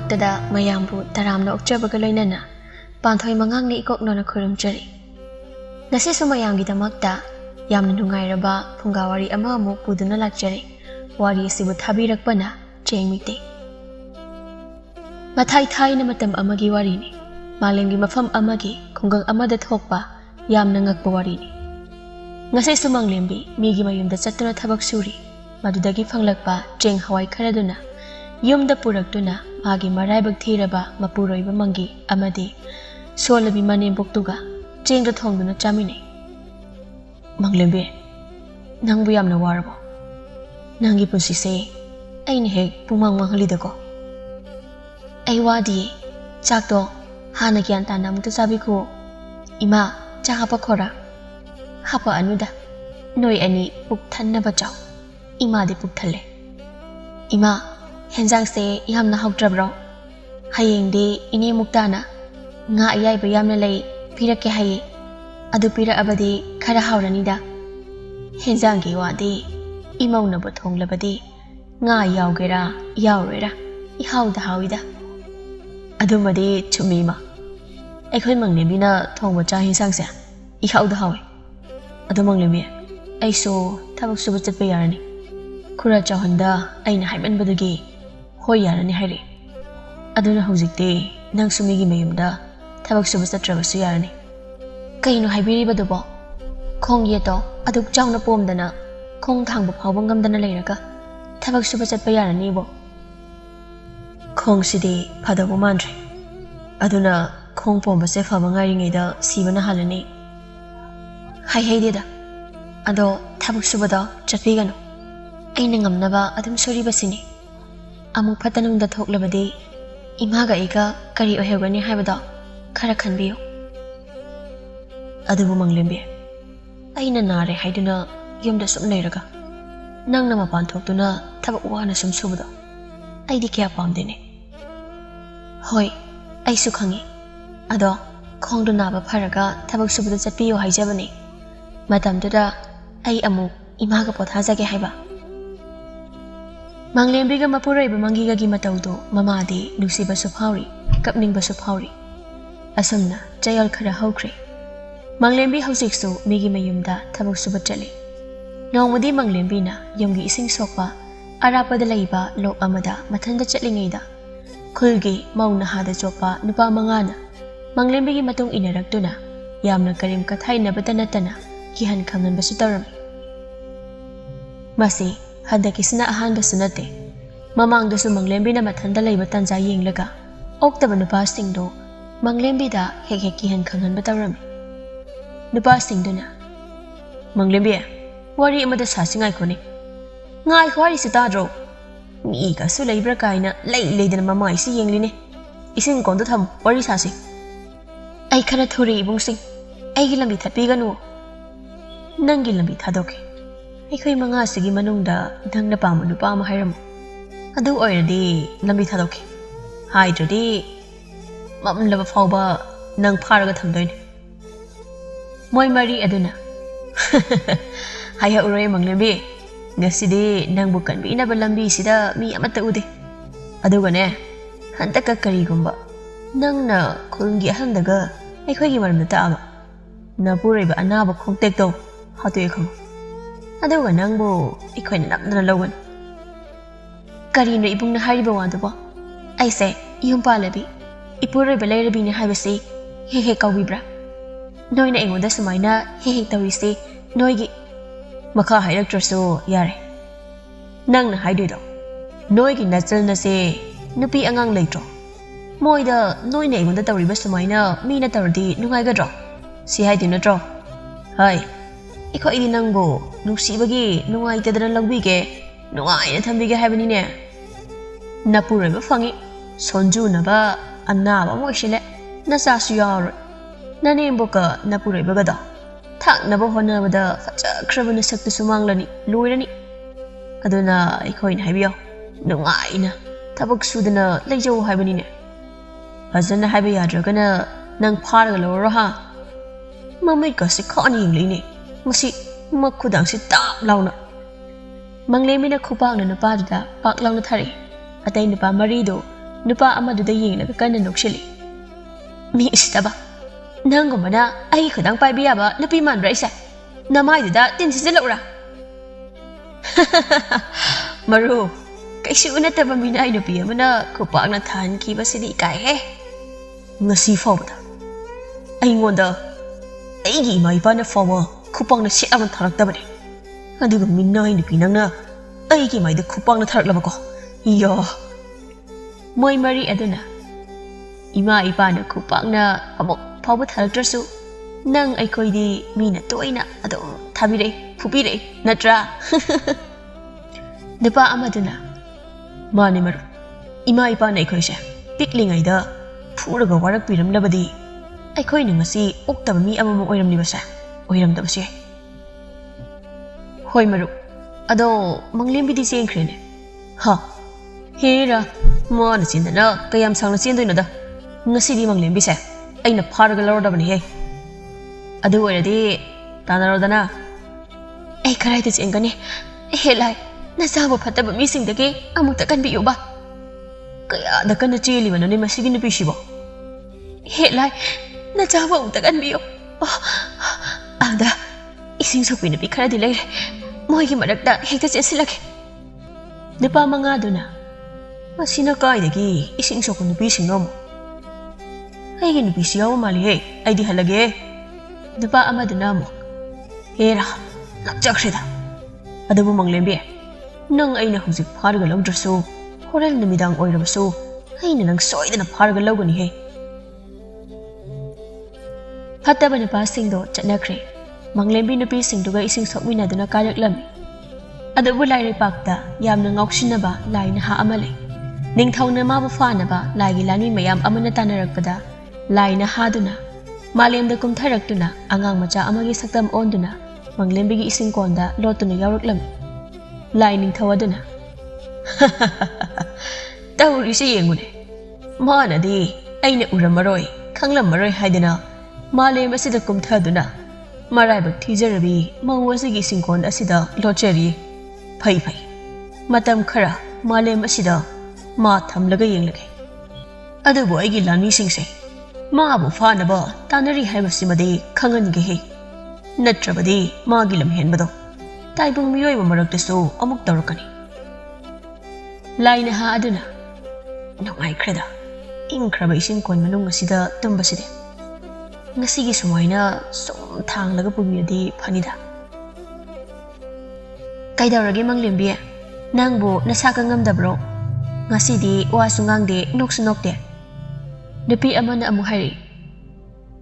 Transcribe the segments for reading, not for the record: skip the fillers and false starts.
ꯃꯛꯇꯗ ꯃꯌꯥꯝꯕꯨ ꯇꯔꯥꯝꯅ ꯑꯣꯛꯆꯕꯒ ꯂꯣꯏꯅꯅ ꯄꯥꯟꯊꯣꯏ ꯃꯉꯥꯡꯅ ꯏꯀꯣꯛꯅꯅ ꯈꯨꯔꯨꯝꯖꯔꯤ ꯉꯁꯤꯁꯨ ꯃꯌꯥꯝꯒꯤꯗꯃꯛꯇ ꯌꯥꯝꯅ ꯅꯨꯡꯉꯥꯏꯔꯕ ꯐꯨꯡꯒꯥꯋꯥꯔꯤ ꯑꯃ ꯑꯃꯨꯛ ꯄꯨꯗꯨꯅ ꯂꯥꯛꯆꯔꯤ ꯋꯥꯔꯤ ꯑꯁꯤꯕꯨ ꯊꯥꯕꯤꯔꯛꯄꯅ ꯆꯦꯡ ꯃꯤꯇꯩ ꯃꯊꯥꯏ ꯊꯥꯏꯅ ꯃꯇꯝ ꯑꯃꯒꯤ ꯋꯥꯔꯤꯅꯤ ꯃꯥꯂꯦꯝꯒꯤ ꯃꯐꯝ ꯑꯃꯒꯤ ꯈꯨꯡꯒꯪ ꯑꯃꯗ ꯊꯣꯛꯄ ꯌꯥꯝꯅ ꯉꯛꯄ ꯋꯥꯔꯤꯅꯤ ꯉꯁꯤꯁꯨ ꯃꯪꯂꯦꯝꯕꯤ ꯃꯤꯒꯤ ꯃꯌꯨꯝꯗ ꯆꯠꯇꯨꯅ ꯊꯕꯛ ꯁꯨꯔꯤ ꯃꯗꯨꯗꯒꯤ ꯐꯪꯂꯛꯄ ꯆꯦꯡ ꯍꯋꯥꯏ ꯈꯔꯗꯨꯅ ꯌꯨꯝꯗ ꯄꯨꯔꯛꯇꯨꯅ ꯃꯥꯒꯤ ꯃꯔꯥꯏꯕꯛ ꯊꯤꯔꯕ ꯃꯄꯨꯔꯣꯏꯕ ꯃꯪꯒꯤ ꯑꯃꯗꯤ ꯁꯣꯜꯂꯕꯤ ꯃꯅꯦꯝꯕꯣꯛꯇꯨꯒ ꯆꯦꯡꯗ ꯊꯣꯡꯗꯨꯅ ꯆꯥꯃꯤꯟꯅꯩ ꯃꯪꯂꯦꯝꯕꯤ ꯅꯪꯕꯨ ꯌꯥꯝꯅ ꯋꯥꯔꯕꯣ ꯅꯪꯒꯤ ꯄꯨꯟꯁꯤꯁꯦ ꯑꯩꯅ ꯍꯦꯛ ꯄꯨꯡꯃꯥꯡ ꯃꯥꯡꯍꯜꯂꯤꯗꯀꯣ ꯑꯩ ꯋꯥꯗꯤꯌꯦ ꯆꯥꯛꯇꯣ ꯍꯥꯟꯅ ꯒ꯭ꯌꯥꯟ ꯇꯥꯅ ꯑꯃꯨꯛꯇ ꯆꯥꯕꯤꯈꯣ ꯏꯃꯥ ꯆꯥꯛ ꯍꯥꯞꯄꯈꯣꯔꯥ ꯍꯥꯞꯄ ꯑꯅꯨꯗ ꯅꯣꯏ ꯑꯅꯤ ꯄꯨꯛ ꯊꯟꯅꯕ ꯆꯥꯎ ꯏꯃꯥꯗꯤ ꯄꯨꯛ ꯊꯜꯂꯦ ꯏꯃꯥ ꯍꯦꯟꯖꯥꯡꯁꯦ ꯌꯥꯝꯅ ꯍꯥꯎꯇ꯭ꯔꯕ꯭ꯔꯣ ꯍꯌꯦꯡꯗꯤ ꯏꯅꯦ ꯃꯨꯛꯇꯥꯅ ꯉꯥ ꯑꯌꯥꯏꯕ ꯌꯥꯝꯅ ꯂꯩ ꯄꯤꯔꯛꯀꯦ ꯍꯥꯏꯌꯦ ꯑꯗꯨ ꯄꯤꯔꯛꯑꯕꯗꯤ ꯈꯔ ꯍꯥꯎꯔꯅꯤꯗ ꯍꯦꯟꯖꯥꯡꯒꯤ ꯋꯥꯗꯤ ꯏꯃꯧꯅꯕꯨ ꯊꯣꯡꯂꯕꯗꯤ ꯉꯥ ꯌꯥꯎꯒꯦꯔꯥ ꯌꯥꯎꯔꯣꯏꯔꯥ 이하우다 하위다 아두마디 춤이마 ꯑꯩꯈꯣꯏ ꯃꯪꯂꯦꯝꯕꯤꯅ ꯊꯣꯡꯕ ꯆꯥꯛ ꯌꯦꯟꯁꯥꯡꯁꯦ 이하우다 하위 ꯑꯗꯨ ꯃꯪꯂꯦꯝꯕꯤ ꯑꯩꯁꯨ ꯊꯕꯛ ꯁꯨꯕ ꯆꯠꯄ ꯌꯥꯔꯅꯤ ꯈꯨꯔꯥ ꯆꯥꯎꯍꯟꯗ ꯑꯩꯅ ꯍꯥꯏꯃꯟꯕꯗꯒꯤ ꯍꯣꯏ ꯌꯥꯔꯅꯤ ꯍꯥꯏꯔꯦ ꯑꯗꯨꯅ ꯍꯧꯖꯤꯛꯇꯤ ꯅꯪꯁꯨ ꯃꯤꯒꯤ ꯃꯌꯨꯝꯗ ꯊꯕꯛ ꯁꯨꯕ ꯆꯠꯇ꯭ꯔꯕꯁꯨ ꯌꯥꯔꯅꯤ ꯀꯩꯅꯣ ꯍꯥꯏꯕꯤꯔꯤꯕꯗꯨꯕꯣ ꯈꯣꯡ ꯌꯦꯠꯇꯣ ꯑꯗꯨꯛ ꯆꯥꯎꯅ ꯄꯣꯝꯗꯅ ꯈꯣꯡ ꯊꯥꯡꯕ ꯐꯥꯎꯕ ꯉꯝꯗꯅ ꯂꯩꯔꯒ ꯊꯕꯛ ꯁꯨꯕ ꯆꯠꯄ ꯌꯥꯔꯅꯤꯕꯣ ꯈꯣꯡꯁꯤꯗꯤ ꯐꯗꯧꯕ ꯃꯥꯟꯗ꯭ꯔꯦ ꯑꯗꯨꯅ ꯈꯣꯡ ꯄꯣꯝꯕꯁꯦ ꯐꯕ ꯉꯥꯏꯔꯤꯉꯩꯗ ꯁꯤꯕꯅ ꯍꯥꯜꯂꯅꯤ ꯍꯥꯏꯍꯩꯗꯦꯗ ꯑꯗꯣ ꯊꯕꯛ ꯁꯨꯕꯗꯣ ꯆꯠꯄꯤꯒꯅꯨ ꯑꯩꯅ ꯉꯝꯅꯕ ꯑꯗꯨꯝ ꯁꯨꯔꯤꯕꯁꯤꯅꯤ ꯑꯃꯨꯛ ꯐꯠꯇ ꯅꯨꯡꯗ ꯊꯣꯛꯂꯕꯗꯤ ꯏꯃꯥꯒ ꯑꯩꯒ ꯀꯔꯤ ꯑꯣꯏꯍꯧꯒꯅꯤ ꯍꯥꯏꯕꯗꯣ ꯈꯔ ꯈꯟꯕꯤꯌꯨ ꯑꯗꯨꯕꯨ ꯃꯪꯂꯦꯝꯕꯤ ꯑꯩꯅ ꯅꯥꯔꯦ ꯍꯥꯏꯗꯨꯅ ꯌꯨꯝꯗ ꯁꯨꯝ ꯂꯩꯔꯒ ꯅꯪꯅ ꯃꯄꯥꯟ ꯊꯣꯛꯇꯨꯅ ꯊꯕꯛ ꯋꯥꯅ ꯁꯨꯝ ꯁꯨꯕꯗꯣ ꯑꯩꯗꯤ ꯀꯌꯥ ꯄꯥꯝꯗꯦꯅꯦ ꯍꯣꯏ ꯑꯩꯁꯨ ꯈꯪꯉꯤ ꯑꯗꯣ ꯈꯣꯡꯗꯨ ꯅꯥꯕ ꯐꯔꯒ ꯊꯕꯛ ꯁꯨꯕꯗ ꯆꯠꯄꯤꯌꯨ ꯍꯥꯏꯖꯕꯅꯤ ꯃꯇꯝꯗꯨꯗ ꯑꯩ ꯑꯃꯨꯛ ꯏꯃꯥꯒ ꯄꯣꯊꯥꯖꯒꯦ ꯍꯥꯏꯕ ꯃꯪꯂꯦꯝꯕꯤꯒ ꯃꯄꯨꯔꯣꯏꯕ ꯃꯪꯒꯤꯒꯒꯤ ꯃꯇꯧꯗꯨ ꯃꯃꯥꯗꯤ ꯅꯨꯡꯁꯤꯕꯁꯨ ꯐꯥꯎꯔꯤ ꯀꯞꯅꯤꯡꯕꯁꯨ ꯐꯥꯎꯔꯤ ꯑꯁꯨꯝꯅ ꯆꯌꯣꯜ ꯈꯔ ꯍꯧꯈ꯭ꯔꯦ ꯃꯪꯂꯦꯝꯕꯤ ꯍꯧꯖꯤꯛꯁꯨ ꯃꯤꯒꯤ ꯃꯌꯨꯝꯗ ꯊꯕꯛ ꯁꯨꯕ ꯆꯠꯂꯤ ꯅꯣꯡꯃꯗꯤ ꯃꯪꯂꯦꯝꯕꯤꯅ ꯌꯨꯝꯒꯤ ꯏꯁꯤꯡ ꯁꯣꯛꯄ ꯑꯔꯥꯞꯄꯗ ꯂꯩꯕ ꯂꯣꯛ ꯑꯃꯗ ꯃꯊꯟꯇ ꯆꯠꯂꯤꯉꯩꯗ ꯈꯨꯜꯒꯤ ꯃꯧ ꯅꯍꯥꯗ ꯆꯣꯞꯄ ꯅꯨꯄꯥ ꯃꯉꯥꯅ ꯃꯪꯂꯦꯝꯕꯤꯒꯤ ꯃꯇꯨꯡ ꯏꯟꯅꯔꯛꯇꯨꯅ ꯌꯥꯝꯅ ꯀꯔꯤꯝ ꯀꯊꯥꯏꯅꯕꯇ ꯅꯠꯇꯅ ꯀꯤꯍꯟ ꯈꯪꯍꯟꯕꯁꯨ ꯇꯧꯔꯝꯃꯤ ꯃꯁꯤ ꯍꯟꯗꯛꯀꯤꯁꯤꯅ ꯑꯍꯥꯟꯕꯁꯨ ꯅꯠꯇꯦ ꯃꯃꯥꯡꯗꯁꯨ ꯃꯪꯂꯦꯝꯕꯤꯅ ꯃꯊꯟꯇ ꯂꯩꯕ ꯇꯟꯖꯥ ꯌꯦꯡꯂꯒ ꯑꯣꯛꯇꯕ ꯅꯨꯄꯥꯁꯤꯡꯗꯨ ꯃꯪꯂꯦꯝꯕꯤꯗ ꯍꯦꯛ ꯍꯦꯛ ꯀꯤꯍꯟ ꯈꯪꯍꯟꯕ ꯇꯧꯔꯝꯃꯤ ꯅꯨꯄꯥꯁꯤꯡꯗꯨꯅ ꯃꯪꯂꯦꯝꯕꯤ ꯋꯥꯔꯤ ꯑꯃꯗ ꯁꯥꯁꯤ ꯉꯥꯏꯈꯣꯅꯦ ꯉꯥꯏ ꯋꯥꯔꯤꯁꯤ ꯇꯥꯗ꯭ꯔꯣ ꯃꯤꯒꯁꯨ ꯂꯩꯕ꯭ꯔꯥ ꯀꯥꯏꯅ ꯂꯩꯗꯅ ꯃꯃꯥꯏꯁꯤ ꯌꯦꯡꯂꯤꯅꯦ ꯏꯁꯤꯡ ꯀꯣꯟꯗꯣ ꯊꯝꯃꯨ ꯋꯥꯔꯤ ꯁꯥꯁꯤ ꯑꯩ ꯈꯔ ꯊꯨꯔꯦ ꯏꯕꯨꯡꯁꯤꯡ ꯑꯩꯒꯤ ꯂꯝꯕꯤ ꯊꯠꯄꯤꯒꯅꯨ ꯅꯪꯒꯤ ꯂꯝꯕꯤ ꯊꯥꯗꯣꯛꯀꯦ ꯑꯩꯈꯣꯏ ꯃꯉꯥꯁꯤꯒꯤ ꯃꯅꯨꯡꯗ ꯅꯪꯅ ꯄꯥꯝꯕ ꯅꯨꯄꯥ ꯑꯃ ꯍꯥꯏꯔꯝꯃꯨ ꯑꯗꯨ ꯑꯣꯏꯔꯗꯤ ꯂꯝꯕꯤ ꯊꯥꯗꯣꯛꯀꯦ ꯍꯥꯏꯗ꯭ꯔꯗꯤ ꯃꯝꯂꯕ ꯐꯥꯎꯕ ꯅꯪ ꯐꯥꯔꯒ ꯊꯝꯗꯣꯏꯅꯦ ꯃꯣꯏ ꯃꯔꯤ ꯑꯗꯨꯅ ꯍꯥꯏꯍꯧꯔꯣꯏ ꯃꯪꯂꯦꯝꯕꯤ ꯉꯁꯤꯗꯤ ꯅꯪꯕꯨ ꯀꯟꯕꯤꯅꯕ ꯂꯝꯕꯤꯁꯤꯗ ꯃꯤ ꯑꯃꯠꯇ ꯎꯗꯦ ꯑꯗꯨꯒꯅꯦ ꯍꯟꯗꯛꯀ ꯀꯔꯤꯒꯨꯝꯕ ꯅꯪꯅ ꯈꯨꯜꯒꯤ ꯑꯍꯟꯗꯒ ꯑꯩꯈꯣꯏꯒꯤ ꯃꯔꯝꯗ ꯇꯥꯛꯑꯕ ꯅꯄꯨꯔꯣꯏꯕ ꯑꯅꯥꯕ ꯈꯣꯡꯇꯦꯛꯇꯣ ꯍꯥꯠꯇꯣꯛꯑꯦ ꯈꯪꯉꯨ ꯑꯗꯨꯒ ꯅꯪꯕꯨ ꯑꯩꯈꯣꯏꯅ ꯅꯝꯗꯅ ꯂꯧꯒꯅꯤ ꯀꯔꯤꯅꯣ ꯏꯕꯨꯡꯅ ꯍꯥꯏꯔꯤꯕ ꯋꯥꯗꯨꯕꯣ ꯑꯩꯁꯦ ꯌꯨꯝ ꯄꯥꯜꯂꯕꯤ ꯏꯄꯨꯔꯣꯏꯕ ꯂꯩꯔꯕꯤꯅꯦ ꯍꯥꯏꯕꯁꯤ ꯍꯦꯛ ꯍꯦꯛ ꯀꯥꯎꯕꯤꯕ꯭ꯔꯥ ꯅꯣꯏꯅ ꯑꯩꯉꯣꯟꯗ ꯁꯨꯃꯥꯏꯅ ꯍꯦꯛ ꯍꯦꯛ ꯇꯧꯔꯤꯁꯤ ꯅꯣꯏꯒꯤ ꯃꯈꯥ ꯍꯥꯏꯔꯛꯇ꯭ꯔꯁꯨ ꯌꯥꯔꯦ ꯅꯪꯅ ꯍꯥꯏꯗꯣꯏꯗꯣ ꯅꯣꯏꯒꯤ ꯅꯆꯜꯅꯁꯦ ꯅꯨꯄꯤ ꯑꯉꯥꯡ ꯂꯩꯇ꯭ꯔꯣ ꯃꯣꯏꯗ ꯅꯣꯏꯅ ꯑꯩꯉꯣꯟꯗ ꯇꯧꯔꯤꯕ ꯁꯨꯃꯥꯏꯅ ꯃꯤꯅ ꯇꯧꯔꯗꯤ ꯅꯨꯡꯉꯥꯏꯒꯗ꯭ꯔꯣ ꯁꯤ ꯍꯥꯏꯗꯣꯏ ꯅꯠꯇ꯭ꯔꯣ ꯍꯥꯏ ꯑꯩꯈꯣꯏꯗꯤ ꯅꯪꯕꯨ ꯅꯨꯡꯁꯤꯕꯒꯤ ꯅꯨꯡꯉꯥꯏꯇꯗꯅ ꯂꯧꯕꯤꯒꯦ ꯅꯨꯡꯉꯥꯏꯅ ꯊꯝꯕꯤꯒꯦ ꯍꯥꯏꯕꯅꯤꯅꯦ ꯅꯄꯨꯔꯣꯏꯕ ꯐꯪꯉꯤ ꯁꯣꯟꯖꯨꯅꯕ ꯑꯅꯥꯕ ꯑꯃ ꯑꯣꯏꯁꯤꯜꯂꯦ ꯅꯆꯥꯁꯨ ꯌꯥꯎꯔꯣꯏ ꯅꯅꯦꯝꯕꯣꯛꯀ ꯅꯄꯨꯔꯣꯏꯕꯒꯗꯣ ꯊꯥꯛꯅꯕ ꯍꯣꯠꯅꯕꯗ ꯐꯖꯈ꯭ꯔꯕ ꯅꯁꯛꯇꯨꯁꯨ ꯃꯥꯡꯂꯅꯤ ꯂꯣꯏꯔꯅꯤ ꯑꯗꯨꯅ ꯑꯩꯈꯣꯏꯅ ꯍꯥꯏꯕꯤꯌꯣ ꯅꯨꯡꯉꯥꯏꯅ ꯊꯕꯛ ꯁꯨꯗꯅ ꯂꯩꯖꯧ ꯍꯥꯏꯕꯅꯤꯅꯦ ꯐꯖꯅ ꯍꯥꯏꯕ ꯌꯥꯗ꯭ꯔꯒꯅ ꯅꯪ ꯐꯥꯔꯒ ꯂꯧꯔꯣ ꯍꯥ ꯃꯃꯤꯠꯀꯁꯤ ꯈꯥꯅ ꯌꯦꯡꯂꯛꯏꯅꯦ ꯃꯁꯤ ꯃꯈꯨꯗꯥꯡꯁꯤ ꯇꯥꯞ ꯂꯥꯎꯅ ꯃꯪꯂꯦꯝꯕꯤꯅ ꯈꯨꯄꯥꯛꯅ ꯅꯨꯄꯥꯗꯨꯗ ꯄꯥꯛ ꯂꯥꯎꯅ ꯊꯥꯔꯛꯏ ꯑꯇꯩ ꯅꯨꯄꯥ ꯃꯔꯤꯗꯣ nupa amadudha yenglaga kanna noksili. Mi isitaba. Nangumana ai khudang paibiyaba nupi manbra isa. Namaidudha tin sisilawra. Maru, kaisu unataba mina ay nupi amana kupang na than kiba sidi ikai he. Ngasi fawbada. Ay ngonda, ay gi ima ipa na fawa kupang na siya aman tharaktabane. Aduga mina ay nupi nang na ay gi ima ida kupang na tharaklaba ko. Iyo. Moy mari aduna. Ima ipa na kupang na amok fawa tharakrasu. Nang ay koy di mina toy na ado thabire, phupire, natra. Nupa amaduna. Mani maru. Ima ipa na ikoy siya. Pikling ay da. Puraga warak piram labadi. Ay koy na ngasi oktaba mi amamang oyram liba siya. Oyram daba siya. Hoy maru. Ado manglimbi di siya krene. Ha. Hera. Mo na sinda na kayam sang na sinda na da. Ngasi di manglimbi siya. Ay na paraga laro daba ni he. Ado oira di tanaro da na. Ay karay da siya gani. Helay. Nasawa pataba mi sing dagi amuk takan biyo ba? Kaya da kan na chili ba na ni masigi na pishi ba? Helay. Nasawa utakan biyo. Ada. Ising sopi na pikara dilay. Mo'y gimaragda hekta siya silaki. Napa mga do na. Masina kay dagi ising sopi na pising no mo. Ay ginupisi ako mali he. Ay di halagi. Napa ama do na mo. Hera. Lakjak siya da. Ada mo manglembi eh. Nang ay na husik paraga law draso. Horal na midang oira baso. Ay na nang soy na paraga law gani he. Hataba na pasing do chatnakre. Manglembi na pising do ga ising sokmi na do na karak lami. Ada bulay repakta yam na ngaukshin na ba lay na haamali. Ning thaw na mabufa na ba lay gilani mayam amana tanarak pada. Lay na ha do na. Malem da kumtharak do na angang macha amagi saktam on do na. Manglembi gi ising konda loto na yawrak lami. Lay ning thaw do na. Tawri siya yengune. Maana di ay na uramaroy. Kanglam maroy haidana. Malem asida kumthaduna. Maraibak thijarabi mawasigi singkon asida locheri. Phai phai. Matam khara malem asida ma thamlaga yenglage. Adubu aigi lani singse. Maabu fanaba tanari haibasimade khanganige he. Natrabadi maagi lamhenbado. Taibung miyoy maraktasu amuk tawrakani. Laina ha aduna. Nungai kreda. Ingkraba isingkon manung asida tumbaside. Ngasigi sumayna sum thanglaga pumiyadi phanida. Kaidawrage manglembi nangbu nasaka ngamdabro. Ngasidi wasu ngangde noksu nokte. Nupi amana amu hari.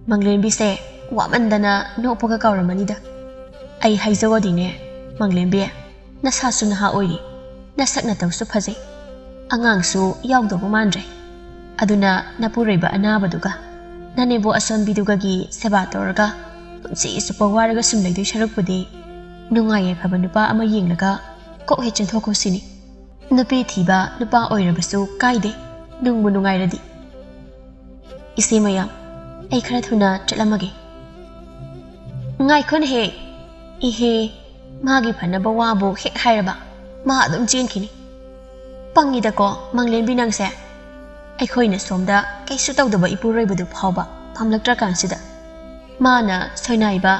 Manglembi se wamandana nokpoga kawramanida. Ay haizawadi ne manglembi nasasu naha oiri. Nasak na tawsu phajay. Angangsu yawdobo mandre. Aduna napurayba anabaduga. Nanebo asonbiduga gi seba torga. Punsi supawaraga sumlaydoy sharukpudi. Nungaye phaba nupa ama yenglaga kok he chanthoko sini. Nupi thiba nupa oirabasu kaide. Nungbu nungayradi. Isi mayam. Ay khara thuna chatlamage. Ngai khon he. Ihe. Magi phanaba wabu hek hairaba. Ma adum chen khini. Pangida ko manglembi nangse. Ay khoy na somda kay sutaw daba ipuray badu phawba pamlaktra kansida. Mana soynaiba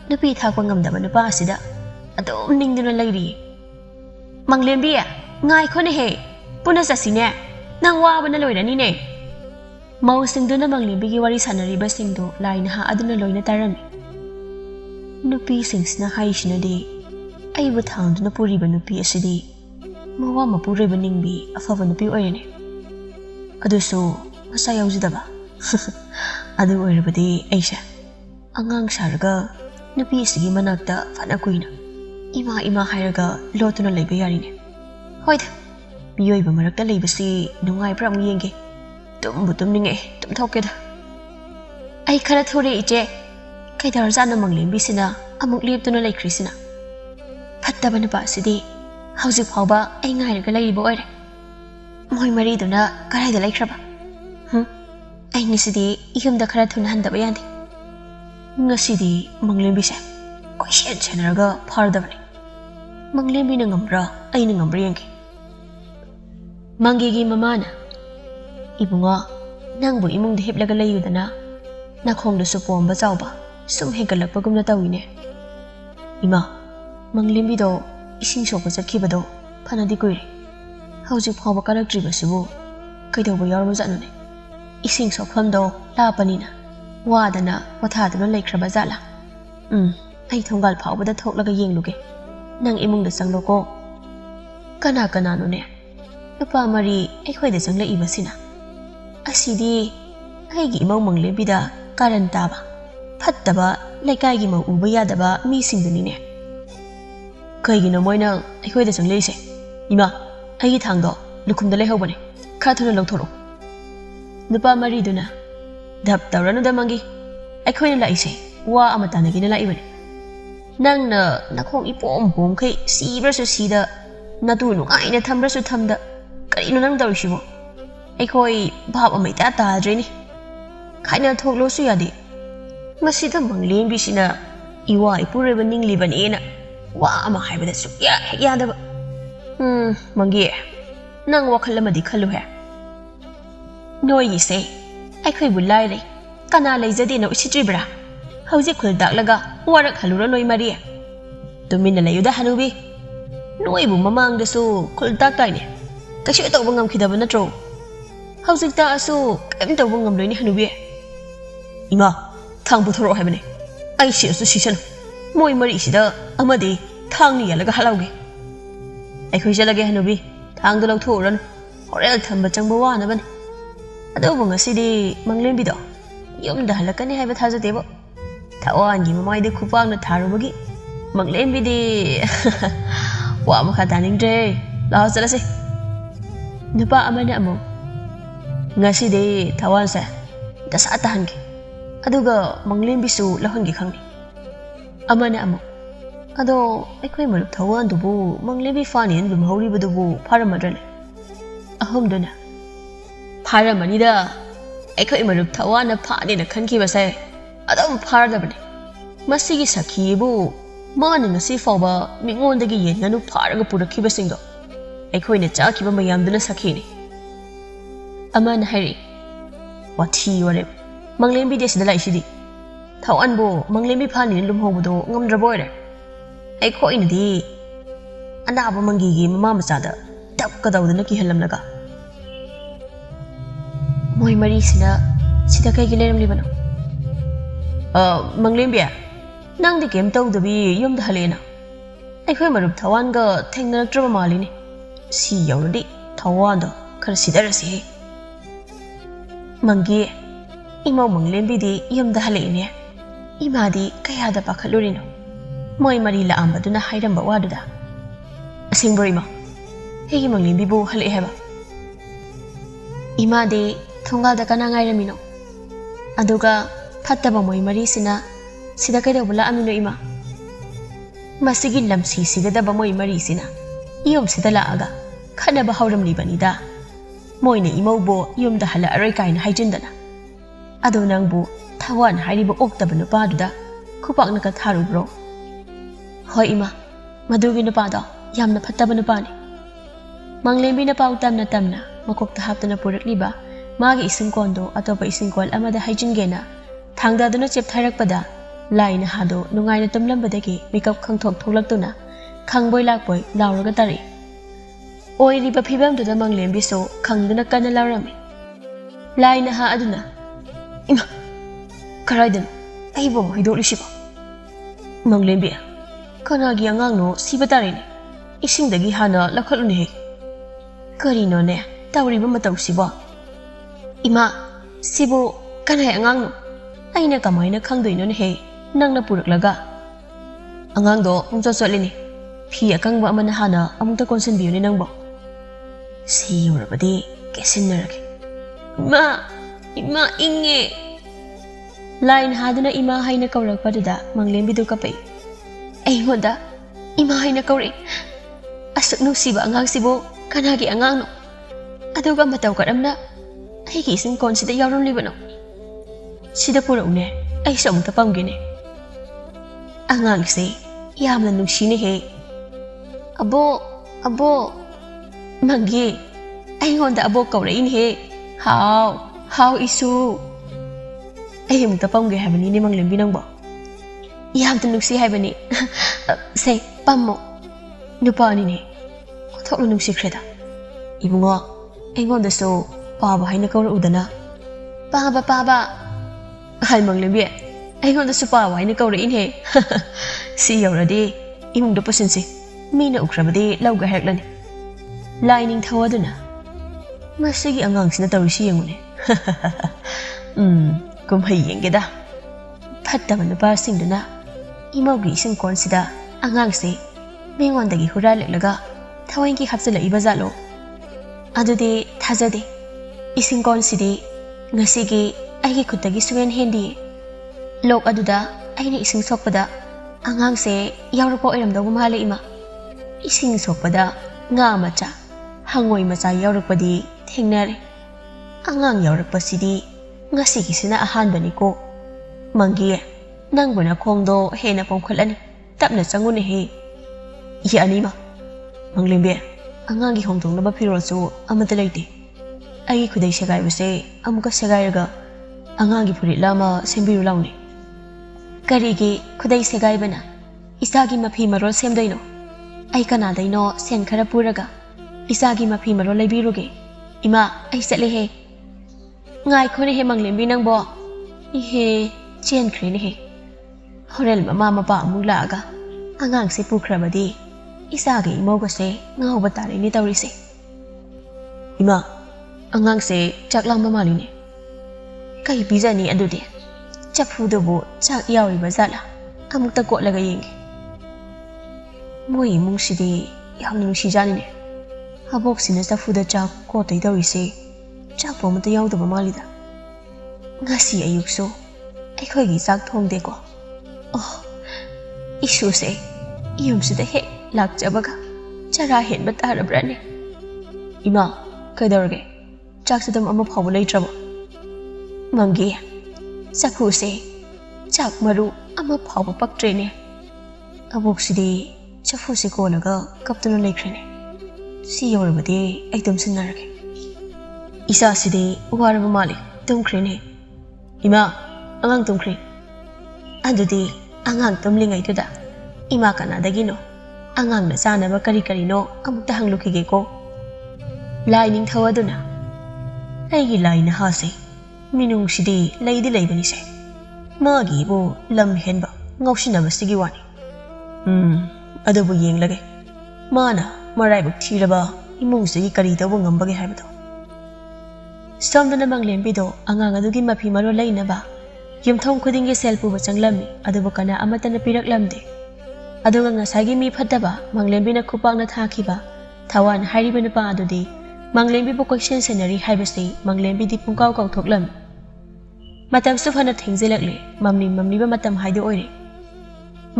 nupi thakwa ngamdaba nupa asida. Adum ningduna layri. Manglembi ngai khone he. Puna sasine. Nang waba na loyrani ne. Mau singduna manglembi gi wari sanariba singdo laina ha aduna loyna tarami. Nupi singsna haishina de. Ay buthangduna puriba nupi asidi. Mawa mapurayba ningbi afava nupi oyane. Aduso masa yawjidaba. Adu oirabadi aisha. Angang saraga nupi asigi manakta fana kuina. Ima hairaga lotuna layba yarine. Hoida. Miyoyba marakta laybasi nungai pra amu yenge. Tumbu tumninge tumthokeda. Ay khara thore ije. Kaidarjana manglembi sina amuk leptuna laikrisina. Fattaba nupa asidi hauzik phawba ay ngairaga layriba oire. Moy mariduna karayda laikraba. Ay ngisidi iyumda khara thuna handaba yandi. Ngasidi manglembi se koi shen chenaraga phardabani. Manglembi na ngamra ay na ngamra yangi. Manggigi mamana. Ibungo, nangbu imung di hipla galayu dana, nakong da supo amba zauba, sum hegalak pagum na tawine. Ima, manglimbi do, ising sopa sa kiba do, panadi kuiri. Hausik pawba karak driba sibu, kay daw ba yarma zanune. Ising sopam do, lapanina, wadana, watadana laikraba zala. Ay thonggal pawba da thoklaga yengluge. Nang imung da sanglo ko. Kana no ne. Nupa mari ay khoy da sangla iba sina. Asidi ay gi imong manglimbi da karan taba. Fattaba laikay gi mau uba yadaba mi singdani ne. Kay gi na moy nang ay khoy da sangla ise. Ima, ay gi thangdo lukum da lay hawbane. Kathuna law thoro. Nupa mari duna. Dap tawrano da mangi. Ay khoy na la ise. Wa amata na gina la ibane. Nang na nakong ipom kay sibra su sida natulong ay na thambra su thamda karino nang daw sibo ay koy bhab amay tata ni kay na thoklo su yadi masida manglim bisina iwa ipure baning liban ena wa ama haibada su ya da mangi nang wakhal lamadi khalu he noi se ay koy bulai re kana leijade no isitribra Hauzik khul daklaga warak halura noi Maria. Tumin na layuda hanubi. Noi bu mamang dasu khul daktai ne. Kashi tawba ngam khidaba natro. Hauzik ta asu kam tawba ngam loi ni hanubi. Ima thang bu thoro habane. Ai shi asu shishan. Moi mari sida amadi thang ni yalaga halauge. Ai khoi jalage hanubi. Thang do law thoran. Horel thamba changba wa na ban. Ado bu ngasidi manglem bido. Yum da halakani haiba thaja debo. Tawan gi mamai de khupang na tharubagi manglem bidi wa makha daning dre la sala se nupa amana amo ngasi de tawan sa dasa tahan gi aduga manglem bisu lahon gi khangni amana amo ado aikoi marup tawan dubu manglem bi fani lum hori budubu pharamadrale ahom duna pharamani da aikoi marup tawan na phani na khanki basai Adam 파르다버네. 마시기 사키부 마는 ngasi fawba mingondagi yen nganu pharaga purakhiba singdo aikhoina chakiba mayamduna sakhini amana hari wathi ware manglembi desida laisidi thawanbo manglembi phani lumhobudo ngamdraboire aikhoina di anaba mangigi mama machada tapkadawduna ki halamnaga moi mari sina sida kai gileram libano Manglembia, nang di game tau dabi yom da halena. Ay khoy marup tawan ga thengna traba mali ni. Si yaw di tawan da kar sidara si. Manggi, imaw manglembi di yom da halena. Ima di kaya da pakalurino. Moy mari la amba duna hayram ba wadu da. Asing bro ima. Hegi manglembi bu hale heba. Ima di thungal da kana ngay ramino. Aduga Fattaba moy mari sina sida kay daw bala amino ima. Masigin lamsi sigada ba moy mari sina. Iyom sida laaga kana ba hawram libanida. Moy na imaw bo iyom da hala aray kay na haijindana. Ado nang bu tawan hari ba oktaba no pa duda kupak na katharu bro. Hoy ima madugi na pa daw yam na fattaba na pa ni. Manglembi na pa utam na tamna makok tahap na purak liba magi ising kondo ato pa ising kol amada haijingena. Thangda duna chep thairak pada laina hado nungai na tamlam badagi makeup khangthok tholak tuna khangboi lakboi lauraga tari oi riba phibam duda manglem biso khangduna kana laurami laina ha aduna ima karaidan ai bom hidol isiba manglem bi kana gi angang no siba tari ni ising dagi hana lakhalu ni kari no ne tawri ba mataw siba ima sibo kana angang no Aina kamay na kang doy nun he, nang napuraklaga. Angang do, ang saswali ni. Piya kang ba amanahana among ta konsenbiyo ni nang bo. Siyo na ba di, kesin na raki. Ima inge. Lain hado na imahay na kawrag pa dada, manglembi do kapay. Ay mo da, imahay na kawri. Asok no siba angang sibo, kanagi angang no. Ado ka mataw ka na, ay kising konsida yaron liba no. Sida pura une, ay sa mong tapang gini. Angang si, yam na nung sini he. Abo, manggi, ay ngonda abo kawrain he. How isu ai muk ta pam ge habani ni mang lembi nang bo yam tu nuksi habani se pammo nupa ni ne thok lu nuksi khreda ibungo engon da so pa ba haina kaur udana pa ba hai mang lembi engon da so pa ba haina kaur in he si yoradi imung da pasin si mina ukrabadi lauga heklani lining thawaduna masigi angang sina tawisi yengune kum hai yengeda phattaba nupa singduna imaugi ising kon sida angang se mengon dagi hura leklaga thawain ki hapsala ibazalo adudi thajade ising kon sidi ngasigi aigi khutagi sugen hendi lok aduda aini ising sokpada angang se yawrapo iramdagu male ima ising sokpada nga macha hangoi macha yawrakpadi thengnare angang yawrakpasidi ngasigi sina ahanbani ko mangi nangbuna khongdo hena pongkhalani tapna changune he yani ma manglembe angangi hongdong na ba phirosu amata leite ai khudai segai buse amuka segai raga angangi phuri lama sembiru launi karigi khudai segai bana isagi mafi marol semdaino ai kana daino sen khara puraga isagi mafi marol leibiruge ima ai sele he ngai khone he manglembi nangbo he chen khre ne he horel mama mapa amula aga angang se pukhrabadi isagi imoga se ngau batare ni tawri se ima angang se chaklang mama line kai bizani adudi chaphu do bo chak yawi bazala amukta ko laga yengi moi mungsidi yamnu sijani ne habok sina chaphu da chak ko tai tawri se chak bo mata yaw do ba malida ngasi ayuk so ai khoi gi chak thong de ko oh isu se yum sida he lak jabaga chara hen ba tarabrane ima kaidorge chak sidam ama phabu lei trabo mangi chaphu se chak maru ama phabu paktre ne abok sidi chaphu se ko laga kaptuna leikrene si yorbade ekdam sinarage isa sidi waraba mali tumkrene ima angang tumkre adudi angang tumlingai tuda ima kana dagino angang na sana ba kari kari no amukta hanglukige ko lining thawaduna aigi line ha se minung sidi leidi leibani se magi bo lam henba ngaushina basigi wani adubu yenglage mana marai buk thiraba imung sigi kari tabu ngambage haibado somdana manglembi do angang adugi mafi maro leina ba yumthong khudingi selpu ba changlami adubu kana amatana piraklamde aduga ngasagi mi phattaba manglembi na khupang na thakiba thawan hairiba nupa adudi manglembi bu question senari haibase manglembi di pungkaw kaw thoklam matam su phana thengjelakle mamni ba matam haido oire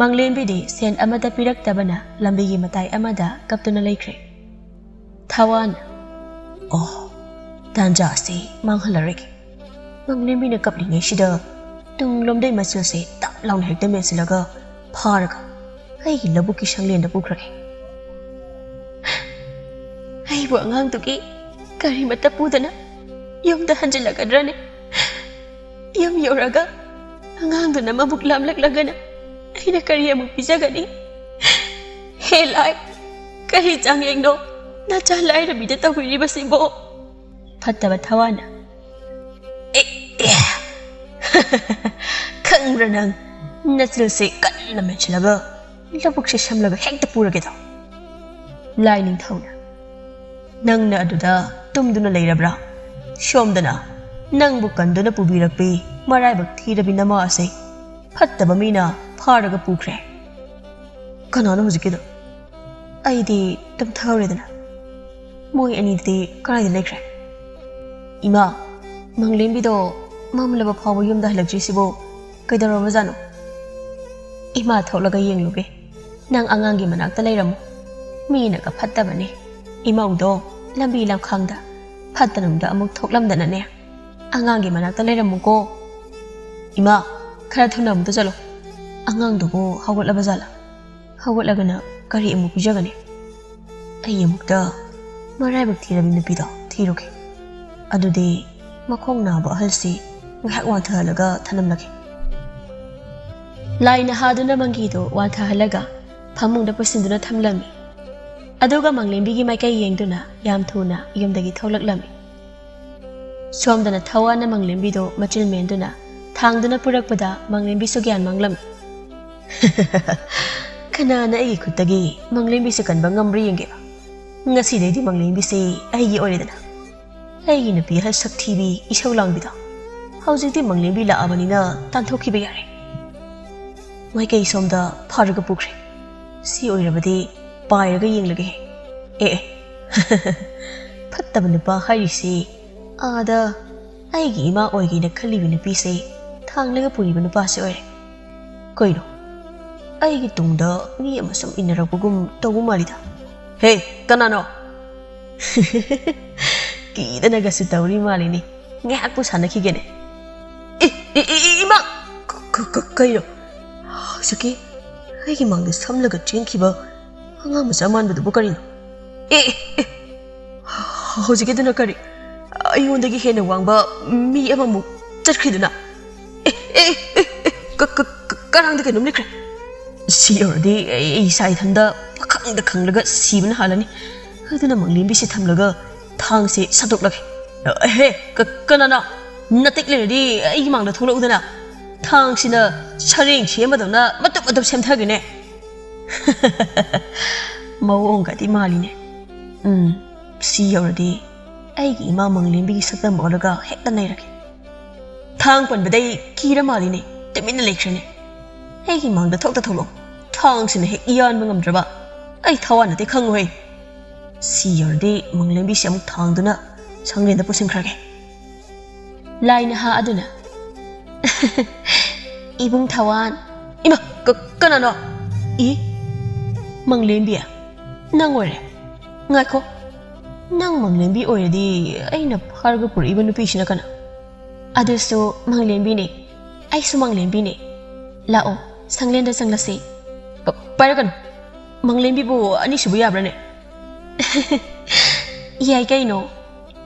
manglembi di sen amata pirak tabana lambi gi matai amada kaptuna leikre thawan oh tanja se manghalarek manglembi na kaplingai shida tung lomdai masul se tap laun hekta mesilaga pharaga ai labu ki sanglen da pukrake ai bu angang tuki kari mata pudana yom da hanjalagadrane yom yoraga angang duna mabuk lamlak lagana ai na kari amuk bijagani he lai kari changyeng no na cha lai rabi da tawiri basibo phattaba thawana kangranang nasil se kanna mechalaga labuk se shamlaga hekta purage da lining thawna nangna aduda tumduna leirabra shomdana nangbu kanduna pubirakpi marai bak thirabi nama ase phattaba mina pharaga pukre kanana hujikida aidi tamthawredana moi ani de karai de lekre ima manglembi do mamlaba phawu yumda halakji sibo kaidaro jano ima tholaga yengluge nang angangi manakta leiramu mina ka phattabane imaudo lambi lamkhangda phattanamda amuk thoklamdana ne angangi manakta leiramu ko ima khara thuna amta chalo angang do hawalaba jala hawalagana kari amuk bijagane ai amukta marai bak thirabi nupi do thiruge adudi ꯃꯈꯣꯡ ꯅꯥꯕ ꯑꯍꯜꯁꯤ ꯉꯥꯏꯍꯥꯛ ꯋꯥꯟꯊꯍꯜꯂꯒ ꯊꯅꯝꯂꯒꯦ ꯂꯥꯏꯅ ꯍꯥꯗꯨꯅ ꯃꯪꯒꯤꯗꯨ ꯋꯥꯟꯊꯍꯜꯂꯒ ꯐꯃꯨꯡꯗ ꯄꯨꯁꯤꯟꯗꯨꯅ ꯊꯝꯂꯝꯃꯤ ꯑꯗꯨꯒ ꯃꯪꯂꯦꯝꯕꯤꯒꯤ ꯃꯥꯏꯀꯩ ꯌꯦꯡꯗꯨꯅ ꯌꯥꯝ ꯊꯨꯅ ꯌꯨꯝꯗꯒꯤ ꯊꯣꯛꯂꯛꯂꯝꯃꯤ ꯁꯣꯝꯗꯅ ꯊꯋꯥꯟꯅ ꯃꯪꯂꯦꯝꯕꯤꯗꯨ ꯃꯆꯤꯜ ꯃꯦꯟꯗꯨꯅ ꯊꯥꯡꯗꯨꯅ ꯄꯨꯔꯛꯄꯗ ꯃꯪꯂꯦꯝꯕꯤꯁꯨ ꯒ꯭ꯌꯥꯟ ꯃꯥꯡꯂꯝꯃꯤ ꯀꯅꯥꯅ ꯑꯩꯒꯤ ꯈꯨꯠꯇꯒꯤ ꯃꯪꯂꯦꯝꯕꯤꯁꯦ ꯀꯟꯕ ꯉꯝꯕ꯭ꯔꯥ ꯌꯦꯡꯒꯦꯕ ꯉꯁꯤꯗꯩꯗꯤ ꯃꯪꯂꯦꯝꯕꯤꯁꯦ ꯑꯩꯒꯤ ꯑꯣꯏꯔꯦꯗꯅ ꯑꯩꯒꯤ ꯅꯨꯄꯤ ꯑꯍꯜ ꯁꯛꯊꯤꯕꯤ ꯏꯁꯧ ꯂꯥꯡꯕꯤꯗꯣ ꯍꯧꯖꯤꯛꯇꯤ ꯃꯪꯂꯦꯝꯕꯤ ꯂꯥꯛꯑꯕꯅꯤꯅ ꯇꯥꯟꯊꯣꯛꯈꯤꯕ ꯌꯥꯔꯦ ꯃꯥꯏꯀꯩ ꯁꯣꯝꯗ ꯐꯥꯔꯒ ꯄꯨꯈ꯭ꯔꯦ ꯁꯤ ꯑꯣꯏꯔꯕꯗꯤ ꯄꯥꯏꯔꯒ ꯌꯦꯡꯂꯒꯦ ꯑꯦ ꯐꯠꯇꯕ ꯅꯨꯄꯥ ꯍꯥꯏꯔꯤꯁꯤ ꯑꯥꯗ ꯑꯩꯒꯤ ꯏꯃꯥ ꯑꯣꯏꯒꯦꯅ ꯈꯜꯂꯤꯕ ꯅꯨꯄꯤꯁꯦ ꯊꯥꯡꯂꯒ ꯄꯨꯔꯤꯕ ꯅꯨꯄꯥꯁꯦ ꯑꯣꯏꯔꯦ ꯀꯩꯅꯣ ꯑꯩꯒꯤ ꯇꯨꯡꯗ ꯃꯤ ꯑꯃ ꯁꯨꯝ ꯏꯟꯅꯔꯛꯄꯒꯨꯝ ꯇꯧꯕ ꯃꯥꯜꯂꯤꯗ ꯍꯦ ꯀꯅꯥꯅꯣ ꯀꯤꯗꯅꯒꯁꯨ ꯇꯧꯔꯤ ꯃꯥꯜꯂꯤꯅꯤ ꯉꯥꯏꯍꯥꯛꯄꯨ ꯁꯥꯟꯅꯈꯤꯒꯦꯅꯦ ꯏꯃꯥ ꯀꯩꯅꯣ ꯍꯧꯖꯤꯛꯀꯤ ꯑꯩꯒꯤ ꯃꯥꯡꯗ ꯁꯝꯂꯒ ꯆꯦꯟꯈꯤꯕ ꯑꯉꯥꯡ ꯃꯆꯥ ꯃꯥꯟꯕꯗꯨꯕꯨ ꯀꯔꯤꯅꯣ ꯍꯧꯖꯤꯛꯀꯤꯗꯨꯅ ꯀꯔꯤ ꯑꯩꯉꯣꯟꯗꯒꯤ ꯍꯦꯟꯅ ꯋꯥꯡꯕ ꯃꯤ ꯑꯃꯃꯨꯛ ꯆꯠꯈ꯭ꯔꯤꯗꯨꯅ ꯀꯔꯥꯡꯗ ꯀꯩꯅꯣꯝ ꯂꯩꯈ꯭ꯔꯦ ꯁꯤ ꯌꯧꯔꯗꯤ ꯑꯩ ꯏꯁꯥ ꯏꯊꯟꯗ ꯄꯥꯈꯪꯗ ꯈꯪꯂꯒ ꯁꯤꯕꯅ ꯍꯥꯜꯂꯅꯤ ꯑꯗꯨꯅ ꯃꯪꯂꯦꯝꯕꯤꯁꯦ ꯊꯝꯂꯒ ꯊꯥꯡꯁꯦ ꯁꯠꯇꯣꯛꯂꯒꯦ ꯍꯦ ꯀꯅꯥꯅ ꯅꯇꯤꯛ ꯂꯩꯔꯗꯤ ꯑꯩꯒꯤ ꯃꯥꯡꯗ ꯊꯣꯛꯂꯛꯎꯗꯅ ꯊꯥꯡꯁꯤꯅ ꯁꯔꯦꯡ ꯁꯦꯝꯕꯗꯧꯅ ꯃꯇꯨꯞ ꯃꯇꯨꯞ ꯁꯦꯝꯊꯒꯦꯅꯦ ꯃꯑꯣꯡꯒꯗꯤ ꯃꯥꯜꯂꯤꯅꯦ ꯁꯤ ꯌꯧꯔꯗꯤ ꯑꯩꯒꯤ ꯏꯃꯥ ꯃꯪꯂꯦꯝꯕꯤꯒꯤ ꯁꯛꯇꯝ ꯑꯣꯜꯂꯒ ꯍꯦꯛꯇ ꯅꯩꯔꯒꯦ ꯊꯥꯡ ꯄꯟꯕꯗꯩ ꯀꯤꯔ ꯃꯥꯜꯂꯤꯅꯦ ꯇꯨꯃꯤꯟꯅ ꯂꯩꯈ꯭ꯔꯦꯅꯦ ꯑꯩꯒꯤ ꯃꯥꯡꯗ ꯊꯣꯛꯇ ꯊꯣꯛꯂꯛꯑꯣ ꯊꯥꯡꯁꯤꯅ ꯍꯦꯛ ꯌꯥꯟꯕ ꯉꯝꯗ꯭ꯔꯕ ꯑꯩ ꯊꯋꯥꯟ ꯅꯠꯇꯦ ꯈꯪꯉꯣꯏ ꯁꯤ ꯌꯧꯔꯗꯤ ꯃꯪꯂꯦꯝꯕꯤꯁꯦ ꯑꯃꯨꯛ ꯊꯥꯡꯗꯨꯅ ꯁꯪꯂꯦꯟꯗ ꯄꯨꯁꯤꯟꯈ꯭ꯔꯒꯦ ꯂꯥꯏꯅ ꯍꯥ ꯑꯗꯨꯅ 이봉 타완 이마 끊어너 이 망렘비야 낭 오래 ngaiko nang manglembi oiradi aina pharga puriba nupisina kana adusu manglembi ne aisu manglembi ne lao sanglenda sanglase pairakan manglembi bu ani subu yabrane yai kaino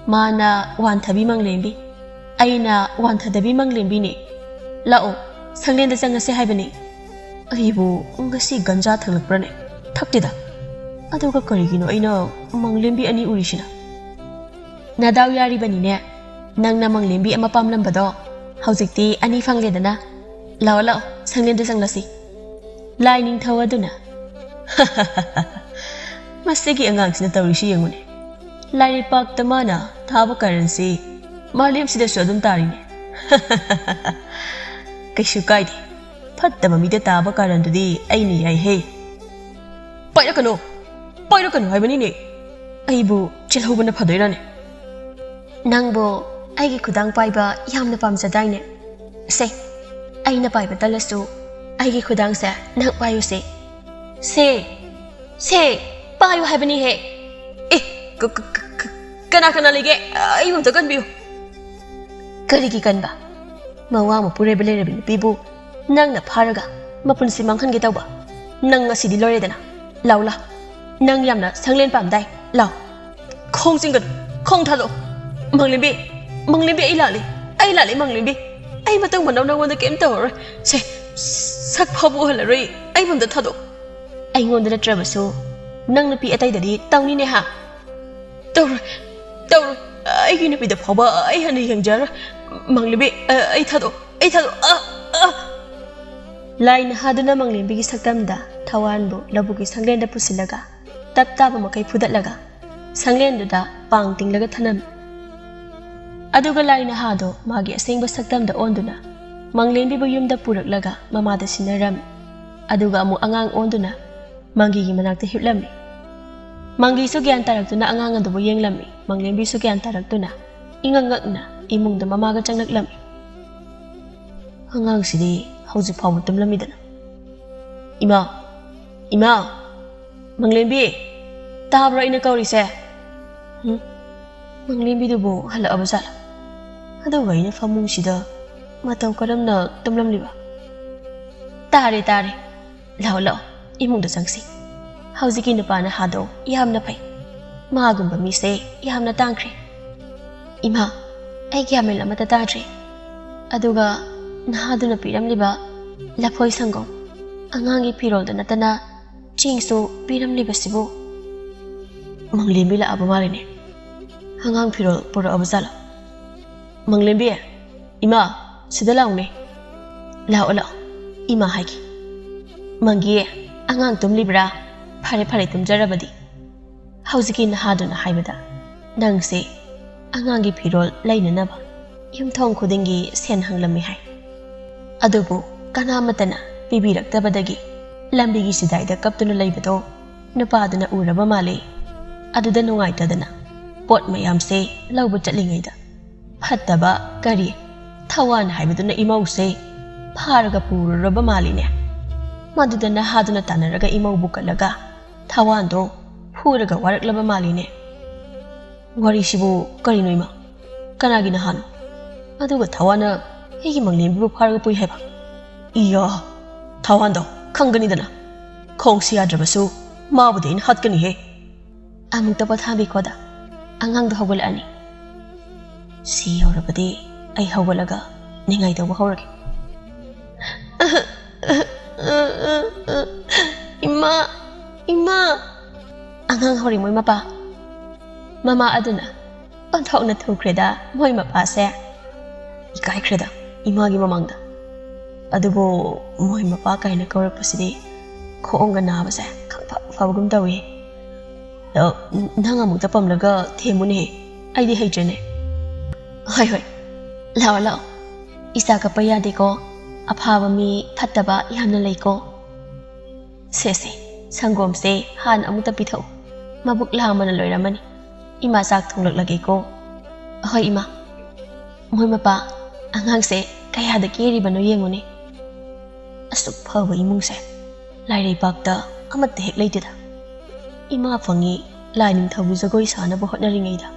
mana wanthabi manglembi aina wanthadabi manglembi ne lao 상례인데 짱가세 하이버니 아이고 ngasi ganja thalakprane thaktida aduga karigino aina manglembi ani urisina nadaw yari banine nangna manglembi ama pamlambado haujikti ani phangledana law law sanglende sanglasi laining thawaduna masigi angangsina tawrisi yengune lairi pak tamana thaba currency malim sida sodum tarine kaisu kaide fattaba mide taba karandudi aini yai he pairakano haibani ne aibu chilhobana phadoirane nangbo aigi khudang paiba yamna pamjadaine se aina paiba talasu aigi khudang sa nang payu se payu haibani he kana lege ayu to kan biu karigi kanba mawa ma pure bele rebin pibu nang na pharaga mapun simang khan ge tawba nang asidi loredana laula nang yamna sanglen pam dai law khong jinggan khong thalo manglembi ai lali manglembi ai matang manau nang wanda kem tawra se sak phabu halari ai bunda thado ai ngonda na trabasu nang na pi atai dadi tawni ne ha tawr ai gi na pi da phaba ai han yangjar manglembi ai thado line haduna manglembi gi saktamda thawanbu labugi sanglenda pusilaga taptaba makai phudatlaga sanglenda pang tinglaga thanam aduga line hado magi asengba saktamda onduna manglembi bu yumda puraklaga mamada sinaram aduga amu angang onduna mangi gi manakta hitlami mangi su gyan taraktuna angang adubu yenglami manglembi su gyan taraktuna ingangakna imungda mamaga changlaklam hangang sidi hauji phawu tumlamidana ima manglembi tabra ina kauri se manglembi dubu hala abasala aduga ina famung sida matau karamna tumlamliba tare law imungda changsi hauji ki nupana hado yamna phai magumba mi se yamna tangkhre ima ꯑꯩ ꯒ꯭ꯌꯥꯟ ꯃꯦꯟ ꯑꯃꯠꯇ ꯇꯥꯗ꯭ꯔꯦ ꯑꯗꯨꯒ ꯅꯍꯥꯗꯨꯅ ꯄꯤꯔꯝꯂꯤꯕ ꯂꯐꯣꯏ ꯁꯪꯒꯣꯝ ꯑꯉꯥꯡꯒꯤ ꯐꯤꯔꯣꯜꯗ ꯅꯠꯇꯅ ꯆꯦꯡꯁꯨ ꯄꯤꯔꯝꯂꯤꯕꯁꯤꯕꯨ ꯃꯪꯂꯦꯝꯕꯤ ꯂꯥꯛꯑꯕ ꯃꯥꯜꯂꯤꯅꯦ ꯑꯉꯥꯡ ꯐꯤꯔꯣꯜ ꯄꯨꯔꯛꯑꯕ ꯖꯥꯠꯂꯣ ꯃꯪꯂꯦꯝꯕꯤ ꯏꯃꯥ ꯁꯤꯗ ꯂꯥꯎꯅꯦ ꯂꯥꯛꯑꯣ ꯂꯥꯛꯑꯣ ꯏꯃꯥ ꯍꯥꯏꯒꯦ ꯃꯪꯒꯤ ꯑꯉꯥꯡ ꯇꯨꯝꯂꯤꯕ꯭ꯔꯥ ꯐꯔꯦ ꯐꯔꯦ ꯇꯨꯝꯖꯔꯕꯗꯤ ꯍꯧꯖꯤꯛꯀꯤ ꯅꯍꯥꯗꯨꯅ ꯍꯥꯏꯕꯗ ꯅꯪꯁꯦ ꯑꯉꯥꯡꯒꯤ ꯐꯤꯔꯣꯜ ꯂꯩꯅꯅꯕ ꯌꯨꯝꯊꯣꯡ ꯈꯨꯗꯤꯡꯒꯤ ꯁꯦꯟ ꯍꯪꯂꯝꯃꯤ ꯍꯥꯏ ꯑꯗꯨꯕꯨ ꯀꯅꯥꯃꯠꯇꯅ ꯄꯤꯕꯤꯔꯛꯇꯕꯗꯒꯤ ꯂꯝꯕꯤꯒꯤ ꯁꯤꯗꯥꯏꯗ ꯀꯞꯇꯨꯅ ꯂꯩꯕꯗꯣ ꯅꯨꯄꯥꯗꯨꯅ ꯎꯔꯕ ꯃꯥꯜꯂꯤ ꯑꯗꯨꯗ ꯅꯨꯡꯉꯥꯏꯇꯗꯅ ꯄꯣꯠ ꯃꯌꯥꯝꯁꯦ ꯂꯧꯕ ꯆꯠꯂꯤꯉꯩꯗ ꯐꯠꯇꯕ ꯀꯔꯤ ꯊꯋꯥꯟ ꯍꯥꯏꯕꯗꯨꯅ ꯏꯃꯧꯁꯦ ꯐꯥꯔꯒ ꯄꯨꯔꯨꯔꯕ ꯃꯥꯜꯂꯤꯅꯦ ꯃꯗꯨꯗ ꯅꯍꯥꯗꯨꯅ ꯇꯥꯟꯅꯔꯒ ꯏꯃꯧꯕꯨ ꯀꯠꯂꯒ ꯊꯋꯥꯟꯗꯣ ꯐꯨꯔꯒ ꯋꯥꯔꯛꯂꯕ ꯃꯥꯜꯂꯤꯅꯦ ꯋꯥꯔꯤꯁꯤꯕꯨ ꯀꯔꯤꯅꯣ ꯏꯃꯥ ꯀꯅꯥꯒꯤ ꯅꯍꯥꯅꯣ ꯑꯗꯨꯒ ꯊꯋꯥꯟꯅ ꯑꯩꯒꯤ ꯃꯪꯂꯦꯝꯕꯤꯕꯨ ꯐꯥꯔꯒ ꯄꯨꯏ ꯍꯥꯏꯕ 이야ꯊꯋꯥꯟꯗꯣ ꯈꯪꯒꯅꯤꯗꯅ ꯈꯣꯡꯁꯤ ꯌꯥꯗ꯭ꯔꯕꯁꯨ ꯃꯥꯕꯨꯗꯤ ꯑꯩꯅ ꯍꯥꯠꯀꯅꯤꯍꯦ ꯑꯃꯨꯛꯇ ꯄꯣꯊꯥꯕꯤꯈꯣꯗ ꯑꯉꯥꯡꯗꯣ ꯍꯧꯒꯠꯂꯛꯑꯅꯤ ꯁꯤ ꯌꯧꯔꯕꯗꯤ ꯑꯩ ꯍꯧꯒꯠꯂꯒ ꯅꯤꯡꯉꯥꯏ ꯇꯧꯕ ꯍꯧꯔꯒꯦ ꯏꯃꯥ ꯏꯃꯥ ꯑꯉꯥꯡ ꯍꯧꯔꯤ ꯃꯣꯏ ꯃꯄꯥ ꯃꯃꯥ ꯑꯗꯨꯅ ꯑꯣꯟꯊꯣꯛꯅ ꯊꯨꯈ꯭ꯔꯦꯗ ꯃꯣꯏ ꯃꯄꯥꯁꯦ 이까이크레다 이마기 마망다 아두고 모이 마빠 까이나 거울පසි디 코옹가 나바세 칸파 파부금 다위 ꯅꯪ ꯑꯃꯨꯛꯇ ꯄꯝꯂꯒ ꯊꯦꯝꯃꯨꯅꯦ ꯑꯩꯗꯤ ꯍꯩꯇ꯭ꯔꯦꯅꯦ ꯍꯣꯏ ꯍꯣꯏ ꯂꯥꯛꯑꯣ ꯂꯥꯛꯑꯣ ꯏꯆꯥ ꯀꯞꯄ ꯌꯥꯗꯦꯀꯣ ꯑꯐꯥꯕ ꯃꯤ ꯐꯠꯇꯕ ꯌꯥꯝꯅ ꯂꯩꯀꯣ ꯁꯦꯁꯦ ꯁꯪꯒꯣꯝꯁꯦ ꯍꯥꯟꯅ ꯑꯃꯨꯛꯇ ꯄꯤꯊꯛꯎ ꯃꯕꯨꯛ ꯂꯥꯝꯕꯅ ꯂꯣꯏꯔꯝꯃꯅꯤ ꯏꯃꯥ ꯆꯥꯛ ꯊꯣꯡꯂꯛꯂꯒꯦꯀꯣ ꯍꯣꯏ ꯏꯃꯥ ꯃꯣꯏ ꯃꯄꯥ ꯑꯉꯥꯡꯁꯦ ꯀꯌꯥꯗ ꯀꯦꯔꯤꯕꯅꯣ ꯌꯦꯡꯉꯨꯅꯦ ꯑꯁꯨꯛ ꯐꯕ ꯏꯃꯨꯡꯁꯦ ꯂꯥꯏꯔꯩꯕꯥꯛꯇ ꯑꯃꯠꯇ ꯍꯦꯛ ꯂꯩꯇꯦꯗ 이마 ꯐꯪꯉꯤ ꯂꯥꯏ ꯅꯤꯡꯊꯧꯒꯤ ꯖꯒꯣꯏ ꯁꯥꯅꯕ ꯍꯣꯠꯅꯔꯤꯉꯩꯗ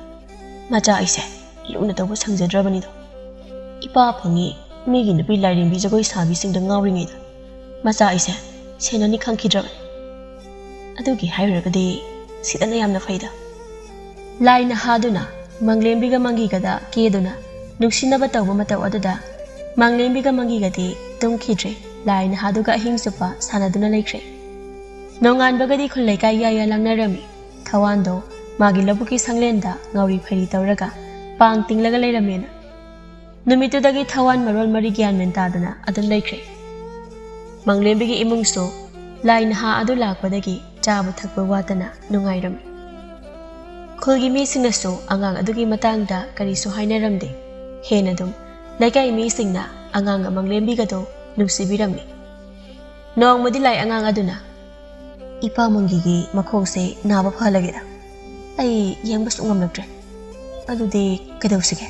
ꯃꯆꯥ ꯑꯩꯁꯦ ꯂꯨꯅ ꯇꯧꯕ ꯁꯪꯖꯗ꯭ꯔꯕꯅꯤꯗꯣ ꯏꯄꯥ ꯐꯪꯉꯤ ꯃꯤꯒꯤ ꯅꯨꯄꯤ ꯂꯥꯏꯔꯦꯝꯕꯤ ꯖꯒꯣꯏ ꯁꯥꯕꯤꯁꯤꯡꯗ ꯉꯥꯎꯔꯤꯉꯩꯗ ꯃꯆꯥ ꯑꯩꯁꯦ ꯁꯦꯟꯅꯅꯤ ꯈꯪꯈꯤꯗ꯭ꯔꯕꯅꯤ ꯑꯗꯨꯒꯤ ꯍꯥꯏꯔꯨꯔꯒꯗꯤ ꯁꯤꯗꯅ ꯌꯥꯝꯅ ꯐꯩꯗ ꯂꯥꯏ ꯅꯍꯥꯗꯨꯅ ꯃꯪꯂꯦꯝꯕꯤꯒ ꯃꯪꯒꯤꯒꯗ ꯀꯦꯗꯨꯅ ꯅꯨꯡꯁꯤꯅꯕ ꯇꯧꯕ ꯃꯇꯧ ꯑꯗꯨꯗ ꯃꯪꯂꯦꯝꯕꯤꯒ ꯃꯪꯒꯤꯒꯗꯤ ꯇꯨꯝꯈꯤꯗ꯭ꯔꯦ ꯂꯥꯏ ꯅꯍꯥꯗꯨꯒ ꯑꯍꯤꯡ ꯆꯨꯞꯄ ꯁꯥꯟꯅꯗꯨꯅ ꯂꯩꯈ꯭ꯔꯦ ꯅꯣꯡꯉꯥꯟꯕꯒꯗꯤ ꯈꯨꯜ ꯂꯩꯀꯥꯏ ꯌꯥꯌꯥ ꯂꯥꯡꯅꯔꯝꯃꯤ ꯊꯋꯥꯟꯗꯣ ꯃꯥꯒꯤ ꯂꯧꯕꯨꯛꯀꯤ ꯁꯪꯂꯦꯟꯗ ꯉꯥꯎꯔꯤ ꯐꯩꯔꯤ ꯇꯧꯔꯒ ꯄꯥꯡ ꯇꯤꯡꯂꯒ ꯂꯩꯔꯝꯃꯦꯅ ꯅꯨꯃꯤꯠꯇꯨꯗꯒꯤ ꯊꯋꯥꯟ ꯃꯔꯣꯜ ꯃꯔꯤ ꯒ꯭ꯌꯥꯟ ꯃꯦꯟ ꯇꯥꯗꯅ ꯑꯗꯨꯝ ꯂꯩꯈ꯭ꯔꯦ ꯃꯪꯂꯦꯝꯕꯤꯒꯤ ꯏꯃꯨꯡꯁꯨ ꯂꯥꯏ ꯅꯍꯥ ꯑꯗꯨ ꯂꯥꯛꯄꯗꯒꯤ ꯆꯥꯕ ꯊꯛꯄ ꯋꯥꯠꯇꯅ ꯅꯨꯡꯉꯥꯏꯔꯝꯃꯤ ꯈꯨꯜꯒꯤ ꯃꯤꯁꯤꯡꯅꯁꯨ ꯑꯉꯥꯡ ꯑꯗꯨꯒꯤ ꯃꯇꯥꯡꯗ ꯀꯔꯤꯁꯨ ꯍꯥꯏꯅꯔꯝꯗꯦ ꯍꯦꯟꯅ ꯑꯗꯨꯝ ꯂꯩꯀꯥꯏ ꯃꯤꯁꯤꯡꯅ ꯑꯉꯥꯡꯒ ꯃꯪꯂꯦꯝꯕꯤꯒꯗꯣ ꯅꯨꯡꯁꯤꯕꯤꯔꯝꯃꯤ ꯅꯣꯡꯃꯗꯤ ꯂꯥꯏ ꯑꯉꯥꯡ ꯑꯗꯨꯅ ꯏꯄꯥ ꯃꯪꯒꯤꯒꯤ ꯃꯈꯣꯡꯁꯦ ꯅꯥꯕ ꯐꯍꯜꯂꯒꯦꯗ ꯑꯩ ꯌꯦꯡꯕꯁꯨ ꯉꯝꯂꯛꯇ꯭ꯔꯦ ꯑꯗꯨꯗꯤ ꯀꯩꯗꯧꯁꯤꯒꯦ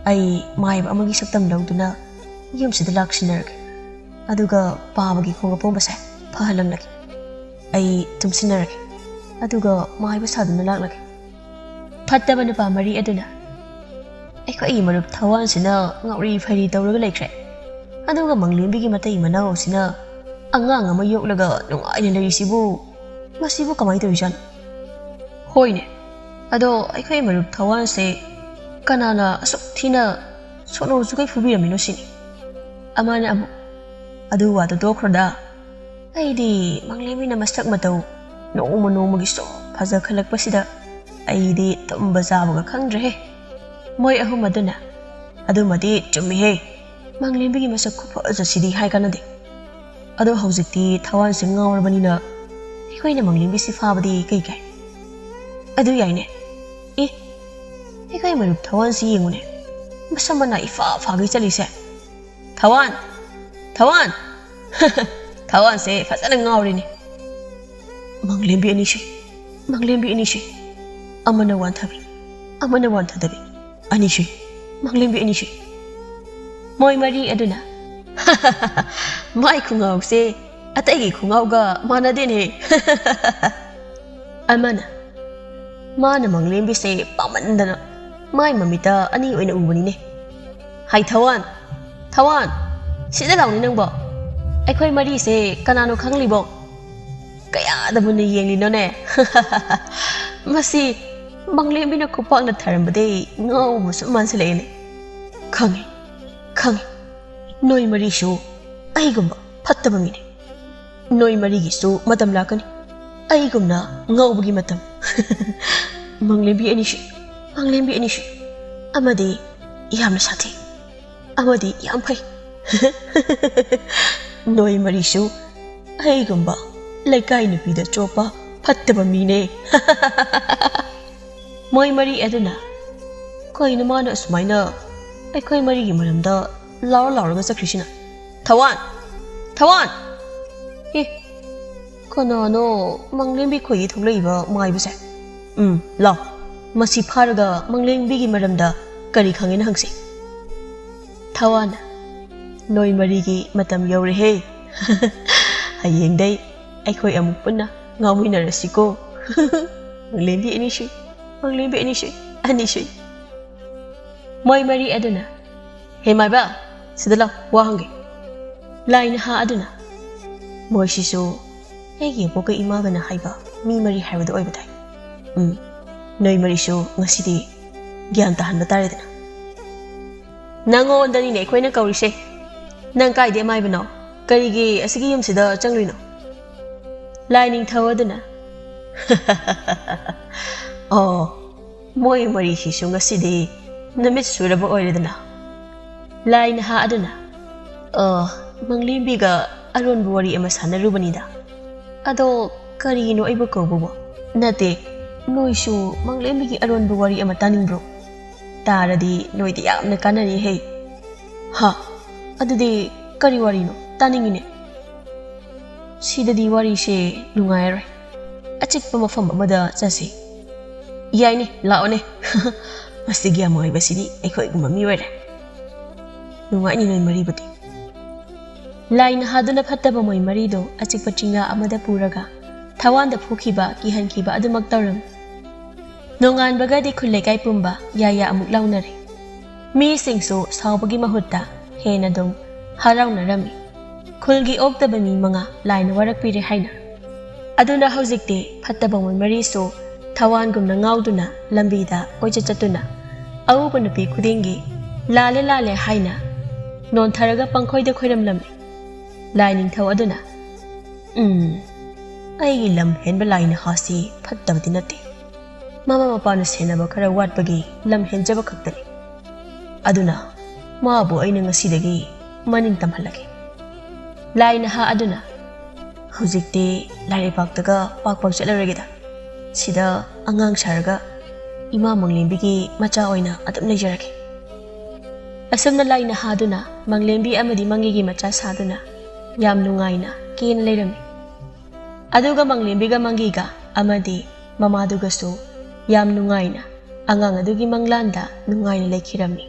ꯑꯩ ꯃꯥꯏꯕ ꯑꯃꯒꯤ ꯁꯛꯇꯝ ꯂꯧꯗꯨꯅ ꯌꯨꯝꯁꯤꯗ ꯂꯥꯛꯁꯤꯟꯅꯔꯒꯦ ꯑꯗꯨꯒ ꯄꯥꯕꯒꯤ ꯈꯣꯡ ꯑꯄꯣꯝꯕꯁꯦ ꯐꯍꯜꯂꯝꯂꯒꯦ ꯑꯩ ꯇꯨꯝꯁꯤꯟꯅꯔꯒꯦ ꯑꯗꯨꯒ ꯃꯥꯏꯕ ꯁꯥꯗꯨꯅ ꯂꯥꯛꯂꯒꯦ ꯐꯠꯇꯕ ꯅꯨꯄꯥ ꯃꯔꯤ ꯑꯗꯨꯅ ꯑꯩꯈꯣꯏꯒꯤ ꯃꯔꯨꯞ ꯊꯋꯥꯟꯁꯤꯅ ꯉꯥꯎꯔꯤ ꯐꯩꯔꯤ ꯇꯧꯔꯒ ꯂꯩꯈ꯭ꯔꯦ ꯑꯗꯨꯒ ꯃꯪꯂꯦꯝꯕꯤꯒꯤ ꯃꯇꯩ ꯃꯅꯥꯎꯁꯤꯅ ꯑꯉꯥꯡ ꯑꯃ ꯌꯣꯛꯂꯒ ꯅꯨꯡꯉꯥꯏꯅ ꯂꯩꯔꯤꯁꯤꯕꯨ ꯃꯁꯤꯕꯨ ꯀꯃꯥꯏꯅ ꯇꯧꯔꯤꯖꯥꯠꯅꯣ ꯍꯣꯏꯅꯦ ꯑꯗꯣ ꯑꯩꯈꯣꯏ ꯃꯔꯨꯞ ꯊꯋꯥꯟꯁꯦ ꯀꯅꯥꯅ ꯑꯁꯨꯛ ꯊꯤꯅ ꯁꯣꯅꯣ ꯆꯨꯀꯩ ꯐꯨꯕꯤꯔꯝꯃꯤꯅꯣ ꯁꯤꯅꯤ ꯑꯃꯅ ꯑꯃꯨꯛ ꯑꯗꯨ ꯋꯥꯗꯣ ꯇꯣꯛꯈ꯭ꯔꯣꯗ ꯑꯩꯗꯤ ꯃꯪꯂꯦꯝꯕꯤꯅ ꯃꯁꯛ ꯃꯇꯧ ꯅꯣꯡꯃ ꯅꯣꯡꯃꯒꯤ ꯁꯨꯝ ꯐꯖꯈꯠꯂꯛꯄꯁꯤꯗ ꯑꯩꯗꯤ ꯇꯨꯝꯕ ꯆꯥꯕꯒ ꯈꯪꯗ꯭ꯔꯦꯍꯦ ꯃꯣꯏ ꯑꯍꯨꯝ ꯑꯗꯨꯅ ꯑꯗꯨꯃꯗꯤ ꯆꯨꯝꯃꯤꯍꯦ ꯃꯪꯂꯦꯝꯕꯤꯒꯤ ꯃꯁꯛ ꯈꯨꯐꯖꯁꯤꯗꯤ ꯍꯥꯏ ꯀꯥꯟꯅꯗꯦ ꯑꯗꯣ ꯍꯧꯖꯤꯛꯇꯤ ꯊꯋꯥꯟꯁꯦ ꯉꯥꯎꯔꯕꯅꯤꯅ ꯑꯩꯈꯣꯏꯅ ꯃꯪꯂꯦꯝꯕꯤꯁꯤ ꯐꯥꯕꯗꯤ ꯀꯩ ꯀꯥꯏ ꯑꯗꯨ ꯌꯥꯏꯅꯦ ꯑꯩꯈꯣꯏ ꯃꯔꯨꯞ ꯊꯋꯥꯟꯁꯤ ꯌꯦꯡꯉꯨꯅꯦ ꯃꯁꯝ ꯃꯅꯥ ꯏꯐꯥ ꯐꯥꯒꯩ ꯆꯠꯂꯤꯁꯦ ꯊꯋꯥꯟ ꯊꯋꯥꯟ ꯊꯋꯥꯟꯁꯦ ꯐꯖꯅ ꯉꯥꯎꯔꯤꯅꯤ ꯃꯪꯂꯦꯝꯕꯤ ꯑꯅꯤꯁꯤ ꯑꯃꯅ ꯋꯥꯟꯊꯕꯤ ꯑꯃꯅ ꯋꯥꯟꯊꯗꯕꯤ ꯑꯅꯤꯁꯤ ꯃꯪꯂꯦꯝꯕꯤ ꯑꯅꯤꯁꯤ ꯃꯣꯏ ꯃꯔꯤ ꯑꯗꯨꯅ ꯃꯥꯏ ꯈꯨꯡꯉꯥꯎꯁꯦ ꯑꯇꯩꯒꯤ ꯈꯨꯡꯉꯥꯎꯒ ꯃꯥꯟꯅꯗꯦꯅꯦ ꯑꯃꯅ ꯃꯥꯅ ꯃꯪꯂꯦꯝꯕꯤꯁꯦ ꯄꯥꯝꯃꯟꯗꯅ ꯃꯥꯏ ꯃꯃꯤꯠꯇ ꯑꯅꯤ ꯑꯣꯏꯅ ꯎꯕꯅꯤꯅꯦ ꯍꯥꯏ ꯊꯋꯥꯟ ꯁꯤꯗ ꯂꯥꯎꯅꯤ ꯅꯪꯕꯣ ꯑꯩꯈꯣꯏ ꯃꯔꯤꯁꯦ ꯀꯅꯥꯅꯣ ꯈꯪꯂꯤꯕꯣ ꯀꯌꯥꯗ ꯃꯨꯟꯅ ꯌꯦꯡꯂꯤꯅꯣꯅꯦ ꯃꯪꯂꯦꯝꯕꯤꯅ ꯈꯨꯄꯥꯛꯅ ꯊꯥꯔꯝꯕꯗꯩ ꯉꯥꯎꯕꯁꯨ ꯃꯥꯟꯁꯤꯜꯂꯛꯑꯦꯅꯦ ꯈꯪꯉꯦ ꯈꯪꯉꯦ ꯅꯣꯏ ꯃꯔꯤꯁꯨ ꯑꯩꯒꯨꯝꯕ ꯐꯠꯇꯕ ꯃꯤꯅꯦ ꯅꯣꯏ ꯃꯔꯤꯒꯤꯁꯨ ꯃꯇꯝ ꯂꯥꯛꯀꯅꯤ ꯑꯩꯒꯨꯝꯅ ꯉꯥꯎꯕꯒꯤ ꯃꯇꯝ ꯃꯪꯂꯦꯝꯕꯤ ꯑꯅꯤꯁꯨ ꯑꯃꯗꯤ ꯌꯥꯝꯅ ꯁꯥꯊꯤ ꯑꯃꯗꯤ ꯌꯥꯝ ꯐꯩ ꯅꯣꯏ ꯃꯔꯤꯁꯨ ꯑꯩꯒꯨꯝꯕ ꯂꯩꯀꯥꯏ ꯅꯨꯄꯤꯗ ꯆꯣꯞꯄ ꯐꯠꯇꯕ ꯃꯤꯅꯦ ꯃꯣꯏ ꯃꯔꯤ ꯑꯗꯨꯅ ꯀꯩꯅꯣ ꯃꯥꯅ ꯑꯁꯨꯃꯥꯏꯅ ꯑꯩꯈꯣꯏ ꯃꯔꯤꯒꯤ ꯃꯔꯝꯗ ꯂꯥꯎꯔꯒ ꯆꯠꯈ꯭ꯔꯤꯁꯤꯅ ꯊꯋꯥꯟ ꯑꯦ ꯀꯅꯥꯅꯣ ꯃꯪꯂꯦꯝꯕꯤ ꯈꯣꯏꯒꯤ ꯊꯣꯛꯂꯛꯏꯕ ꯃꯥꯏꯕꯁꯦ ꯂꯥꯎ ꯃꯁꯤ ꯐꯥꯔꯒ ꯃꯪꯂꯦꯝꯕꯤꯒꯤ ꯃꯔꯝꯗ ꯀꯔꯤ ꯈꯪꯉꯦꯅ ꯍꯪꯁꯤ ꯊꯋꯥꯟꯅ ꯅꯣꯏ ꯃꯔꯤꯒꯤ ꯃꯇꯝ ꯌꯧꯔꯦꯍꯦ ꯍꯌꯦꯡꯗꯩ ꯑꯩꯈꯣꯏ ꯑꯃꯨꯛ ꯄꯨꯟꯅ ꯉꯥꯎꯃꯤꯟꯅꯔꯁꯤꯀꯣ ꯃꯪꯂꯦꯝꯕꯤ ꯑꯅꯤꯁꯨ ꯃꯣꯏ ꯃꯔꯤ ꯑꯗꯨꯅ ꯍꯦ ꯃꯥꯏꯕ ꯁꯤꯗ ꯂꯥꯎ ꯋꯥ ꯍꯪꯒꯦ ꯂꯥꯏ ꯅꯍꯥ ꯑꯗꯨꯅ ꯃꯣꯏꯁꯤꯁꯨ ꯑꯩꯒꯤ ꯑꯕꯣꯛꯀ ꯏꯃꯥꯒꯅ ꯍꯥꯏꯕ ꯃꯤ ꯃꯔꯤ ꯍꯥꯏꯕꯗꯨ ꯑꯣꯏꯕ ꯇꯥꯏ ꯅꯣꯏ ꯃꯔꯤꯁꯨ ꯉꯁꯤꯗꯤ ꯒ꯭ꯌꯥꯟ ꯇꯥꯍꯟꯕ ꯇꯥꯔꯦꯗꯅ ꯅꯪꯉꯣꯟꯗꯅꯤꯅꯦ ꯑꯩꯈꯣꯏꯅ ꯀꯧꯔꯤꯁꯦ ꯅꯪ ꯀꯥꯏꯗꯦ ꯃꯥꯏꯕꯅꯣ ꯀꯔꯤꯒꯤ ꯑꯁꯤꯒꯤ ꯌꯨꯝꯁꯤꯗ ꯆꯪꯂꯨꯏꯅꯣ ꯂꯥꯏ ꯅꯤꯡꯊꯧ ꯑꯗꯨꯅ ꯑꯣ ꯃꯣꯏ ꯃꯔꯤꯁꯤꯁꯨ ꯉꯁꯤꯗꯤ ꯅꯨꯃꯤꯠ ꯁꯨꯔꯕ ꯑꯣꯏꯔꯦꯗꯅ ꯂꯥꯏ ꯅꯍꯥ ꯑꯗꯨꯅ ꯃꯪꯂꯦꯝꯕꯤꯒ ꯑꯔꯣꯟꯕ ꯋꯥꯔꯤ ꯑꯃ ꯁꯥꯟꯅꯔꯨꯕꯅꯤꯗ ꯑꯗꯣ ꯀꯔꯤꯒꯤꯅꯣ ꯑꯩꯕꯨ ꯀꯧꯕꯕꯣ ꯅꯠꯇꯦ ꯅꯣꯏꯁꯨ ꯃꯪꯂꯦꯝꯕꯤꯒꯤ ꯑꯔꯣꯟꯕ ꯋꯥꯔꯤ ꯑꯃ ꯇꯥꯅꯤꯡꯕ꯭ꯔꯣ ꯇꯥꯔꯗꯤ ꯅꯣꯏꯗꯤ ꯌꯥꯝꯅ ꯀꯥꯟꯅꯅꯤꯍꯦ ꯍꯥ ꯑꯗꯨꯗꯤ ꯀꯔꯤ ꯋꯥꯔꯤꯅꯣ ꯇꯥꯅꯤꯡꯉꯤꯅꯦ ꯁꯤꯗꯗꯤ ꯋꯥꯔꯤꯁꯦ ꯅꯨꯡꯉꯥꯏꯔꯣꯏ ꯑꯆꯤꯛꯄ ꯃꯐꯝ ꯑꯃꯗ ꯆꯠꯁꯤ ꯌꯥꯏꯅꯦ ꯂꯥꯛꯑꯣꯅꯦ ꯃꯁꯤꯒꯤ ꯑꯃꯣꯏꯕꯁꯤꯗꯤ ꯑꯩꯈꯣꯏꯒꯨꯝꯕ ꯃꯤ ꯑꯣꯏꯔꯦ ꯅꯨꯡꯉꯥꯏꯅꯤ ꯅꯣꯏ ꯃꯔꯤꯕꯨꯗꯤ ꯂꯥꯏ ꯅꯍꯥꯗꯨꯅ ꯐꯠꯇꯕ ꯃꯣꯏ ꯃꯔꯤꯗꯣ ꯑꯆꯤꯛꯄ ꯆꯤꯡꯉꯥ ꯑꯃꯗ ꯄꯨꯔꯒ ꯊꯋꯥꯟꯗ ꯐꯨꯈꯤꯕ ꯀꯤꯍꯟꯈꯤꯕ ꯑꯗꯨꯃꯛ ꯇꯧꯔꯝꯃꯤ ꯅꯣꯡꯉꯥꯟꯕꯒꯗꯤ ꯈꯨꯜ ꯂꯩꯀꯥꯏ ꯄꯨꯝꯕ ꯌꯥꯌꯥ ꯑꯃꯨꯛ ꯂꯥꯎꯅꯔꯦ ꯃꯤꯁꯤꯡꯁꯨ ꯁꯥꯎꯕꯒꯤ ꯃꯍꯨꯠꯇ ꯍꯦꯟꯅ ꯑꯗꯨꯝ ꯍꯔꯥꯎꯅꯔꯝꯃꯤ ꯈꯨꯜꯒꯤ ꯑꯣꯛꯇꯕ ꯃꯤ 5 ꯂꯥꯏꯅ ꯋꯥꯔꯛꯄꯤꯔꯦ ꯍꯥꯏꯅ ꯑꯗꯨꯅ ꯍꯧꯖꯤꯛꯇꯤ ꯐꯠꯇꯕ ꯃꯣꯏ ꯃꯔꯤꯁꯨ ꯊꯋꯥꯟꯒꯨꯝꯅ ꯉꯥꯎꯗꯨꯅ ꯂꯝꯕꯤꯗ ꯀꯣꯏꯆꯠ ꯆꯠꯇꯨꯅ ꯑꯎꯕ ꯅꯨꯄꯤ ꯈꯨꯗꯤꯡꯒꯤ ꯂꯥꯜꯂꯦ ꯍꯥꯏꯅ ꯅꯣꯟꯊꯔꯒ ꯄꯪꯈꯣꯏꯗ ꯈꯣꯏꯔꯝꯂꯝꯃꯤ ꯂꯥꯏ ꯅꯤꯡꯊꯧ ꯑꯗꯨꯅ ꯑꯩꯒꯤ ꯂꯝ ꯍꯦꯟꯕ ꯂꯥꯏ ꯅꯍꯥꯁꯤ ꯐꯠꯇꯕꯗꯤ ꯅꯠꯇꯦ ꯃꯃꯥ ꯃꯄꯥꯅ ꯁꯦꯟꯅꯕ ꯈꯔ ꯋꯥꯠꯄꯒꯤ ꯂꯝ ꯍꯦꯟꯖꯕ ꯈꯛꯇꯅꯤ ꯑꯗꯨꯅ ꯃꯥꯕꯨ ꯑꯩꯅ ꯉꯁꯤꯗꯒꯤ ꯃꯅꯤꯡ ꯇꯝꯍꯜꯂꯒꯦ ꯂꯥꯏ ꯅꯍꯥ ꯑꯗꯨꯅ ꯍꯧꯖꯤꯛꯇꯤ ꯂꯥꯏꯔꯩꯕꯥꯛꯇꯒ ꯄꯥꯛ ꯆꯠꯂꯔꯣꯏꯒꯦꯗ ꯁꯤꯗ ꯑꯉꯥꯡ ꯁꯥꯔꯒ ꯏꯃꯥ ꯃꯪꯂꯦꯝꯕꯤꯒꯤ ꯃꯆꯥ ꯑꯣꯏꯅ ꯑꯗꯨꯝ ꯂꯩꯖꯔꯒꯦ ꯑꯁꯨꯝꯅ ꯂꯥꯏ ꯅꯍꯥ ꯑꯗꯨꯅ ꯃꯪꯂꯦꯝꯕꯤ ꯑꯃꯗꯤ ꯃꯪꯒꯤꯒꯤ ꯃꯆꯥ ꯁꯥꯗꯨꯅ ꯌꯥꯝ ꯅꯨꯡꯉꯥꯏꯅ ꯀꯦꯅ ꯂꯩꯔꯝꯃꯤ ꯑꯗꯨꯒ ꯃꯪꯂꯦꯝꯕꯤꯒ ꯃꯪꯒꯤꯒ ꯑꯃꯗꯤ ꯃꯃꯥꯗꯨꯒꯁꯨ ꯌꯥꯝ ꯅꯨꯡꯉꯥꯏꯅ ꯑꯉꯥꯡ ꯑꯗꯨꯒꯤ ꯃꯪꯂꯥꯟꯗ ꯅꯨꯡꯉꯥꯏꯅ ꯂꯩꯈꯤꯔꯝꯃꯤ